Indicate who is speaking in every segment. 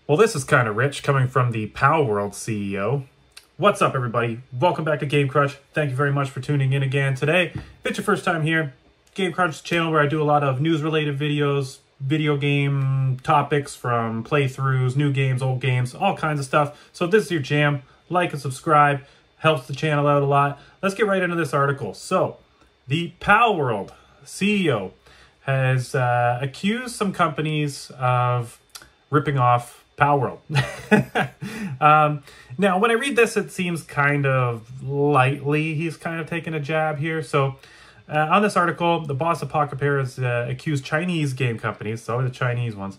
Speaker 1: Well, this is kind of rich coming from the Palworld CEO. What's up, everybody? Welcome back to Game Crunch. Thank you very much for tuning in again today. If it's your first time here, Game Crunch channel where I do a lot of news-related videos, video game topics from playthroughs, new games, old games, all kinds of stuff. So if this is your jam, like and subscribe. Helps the channel out a lot. Let's get right into this article. So, the Palworld CEO has accused some companies of ripping off Palworld. Now, when I read this, it seems kind of lightly. He's kind of taking a jab here. So, on this article, the boss of Pocket Pair has accused Chinese game companies, so the Chinese ones,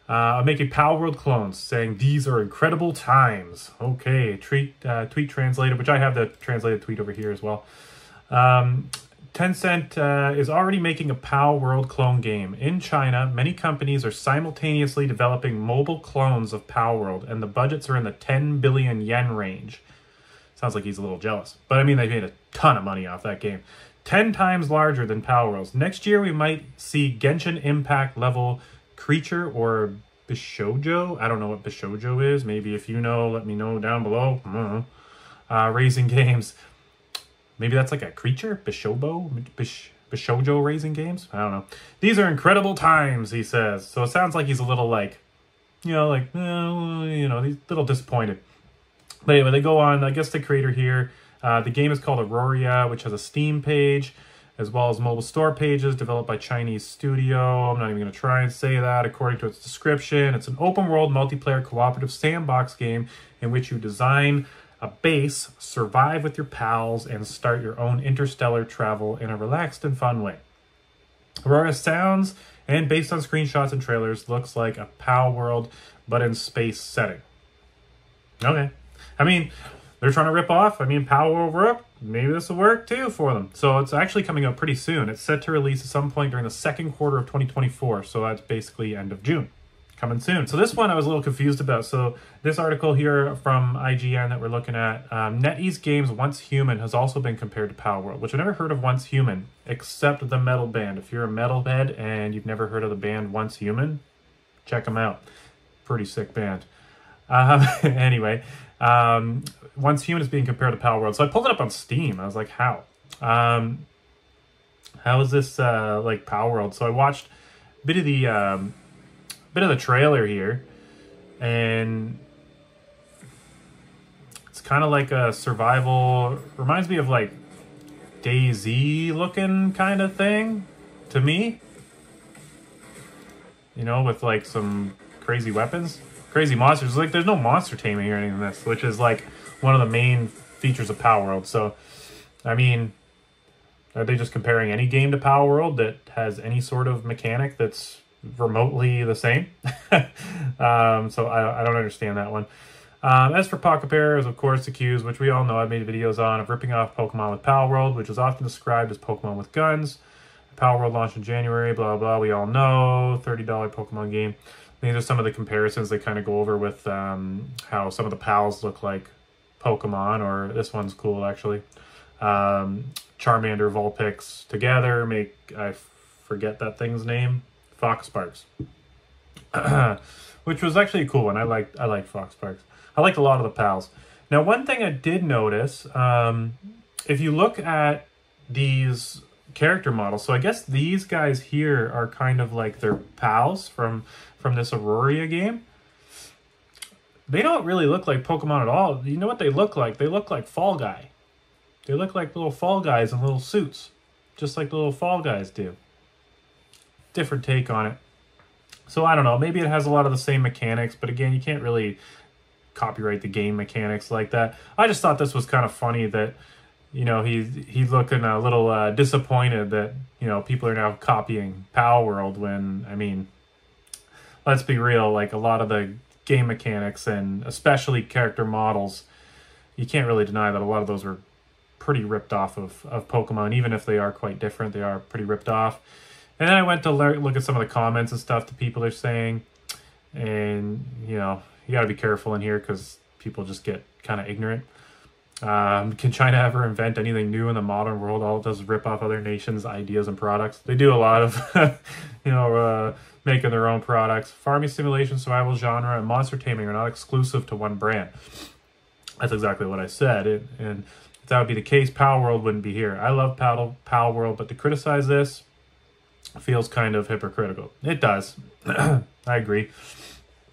Speaker 1: of making Palworld clones, saying these are incredible times. Okay, tweet translated, which I have the translated tweet over here as well. Tencent is already making a Palworld clone game. In China, many companies are simultaneously developing mobile clones of Palworld, and the budgets are in the 10 billion yen range. Sounds like he's a little jealous. But I mean, they made a ton of money off that game. 10 times larger than Palworld's. Next year, we might see Genshin Impact level creature or Bishoujo. I don't know what Bishoujo is. Maybe if you know, let me know down below. I don't know. Raising games. Maybe that's like a creature? Bishoujo raising games? I don't know. These are incredible times, he says. So it sounds like he's a little like, he's a little disappointed. But anyway, they go on. I guess the creator here, the game is called Aurora, which has a Steam page, as well as mobile store pages developed by Chinese studio. I'm not even going to try and say that. According to its description, it's an open-world multiplayer cooperative sandbox game in which you design a base, survive with your pals, and start your own interstellar travel in a relaxed and fun way. Aurora sounds, and based on screenshots and trailers, looks like a Palworld, but in space setting. Okay. I mean, they're trying to rip off. I mean, Palworld work. Maybe this will work too for them. So it's actually coming out pretty soon. It's set to release at some point during the second quarter of 2024. So that's basically end of June. Coming soon. So this one I was a little confused about. So this article here from IGN that we're looking at, NetEase Games' Once Human has also been compared to Palworld, which I've never heard of Once Human, except the metal band. If you're a metalhead and you've never heard of the band Once Human, check them out. Pretty sick band. Anyway, Once Human is being compared to Palworld. So I pulled it up on Steam. I was like, how? How is this like Palworld? So I watched a bit of the trailer here, and it's kind of like a survival, reminds me of like DayZ looking kind of thing to me, you know, with like some crazy weapons, crazy monsters. Like there's no monster taming or anything in this, which is like one of the main features of Palworld. So I mean, are they just comparing any game to Palworld that has any sort of mechanic that's remotely the same? So I don't understand that one. As for Pocket Pair is of course accused, which we all know, I've made videos on, of ripping off Pokemon with Palworld, which is often described as Pokemon with guns. Palworld launched in January, blah blah, we all know, $30 Pokemon game. These are some of the comparisons they kind of go over with how some of the pals look like Pokemon, or this one's cool actually. Charmander, Vulpix together make, I forget that thing's name, Fox Sparks, which was actually a cool one. I liked Fox Sparks. I liked a lot of the pals. Now, one thing I did notice, if you look at these character models, so I guess these guys here are kind of like their pals from this Aurora game. They don't really look like Pokemon at all. You know what they look like? They look like Fall Guy. They look like little Fall Guys in little suits, just like the little Fall Guys do. Different take on it. So I don't know, maybe it has a lot of the same mechanics, but again, you can't really copyright the game mechanics like that. I just thought this was kind of funny that, you know, he's looking a little disappointed that, you know, people are now copying Palworld when, I mean, let's be real, like a lot of the game mechanics and especially character models, you can't really deny that a lot of those were pretty ripped off of Pokemon. Even if they are quite different, they are pretty ripped off. And then I went to look at some of the comments and stuff that people are saying. And, you know, you got to be careful in here because people just get kind of ignorant. Can China ever invent anything new in the modern world? All it does is rip off other nations' ideas and products. They do a lot of, making their own products. Farming simulation, survival genre, and monster taming are not exclusive to one brand. That's exactly what I said. And if that would be the case, Palworld wouldn't be here. I love Palworld, but to criticize this feels kind of hypocritical. It does. I agree.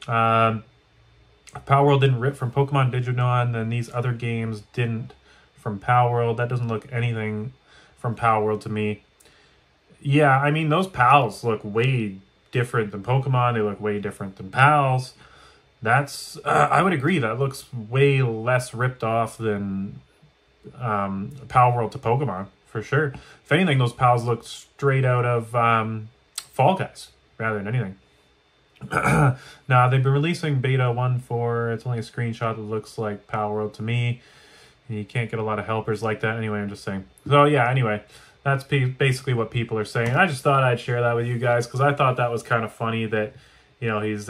Speaker 1: Palworld didn't rip from Pokemon Digimon, and these other games didn't from Palworld. That doesn't look anything from Palworld to me. Yeah, I mean, those pals look way different than Pokemon. They look way different than pals. That's, I would agree, that looks way less ripped off than Palworld to Pokemon, for sure. If anything, those pals look straight out of Fall Guys, rather than anything. Now, they've been releasing Beta 1 for, it's only a screenshot that looks like Palworld to me. You can't get a lot of helpers like that. Anyway, I'm just saying. So, yeah, anyway, that's basically what people are saying. I just thought I'd share that with you guys, because I thought that was kind of funny that, he's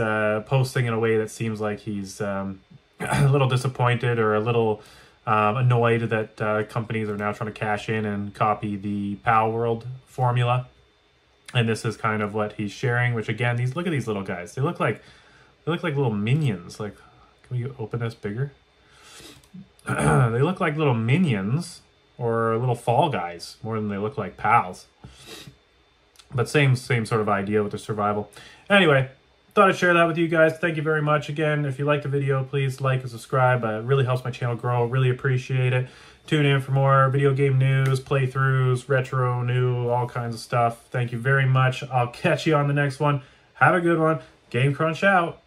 Speaker 1: posting in a way that seems like he's a little disappointed or a little annoyed that companies are now trying to cash in and copy the Palworld formula. And this is kind of what he's sharing, which again, look at these little guys. They look like little minions. Like, can we open this bigger? They look like little minions or little Fall Guys more than they look like pals. But same sort of idea with the survival. Anyway, thought I'd share that with you guys. Thank you very much. Again, if you liked the video, please like and subscribe. It really helps my channel grow. Really appreciate it. Tune in for more video game news, playthroughs, retro, new, all kinds of stuff. Thank you very much. I'll catch you on the next one. Have a good one. Game Crunch out.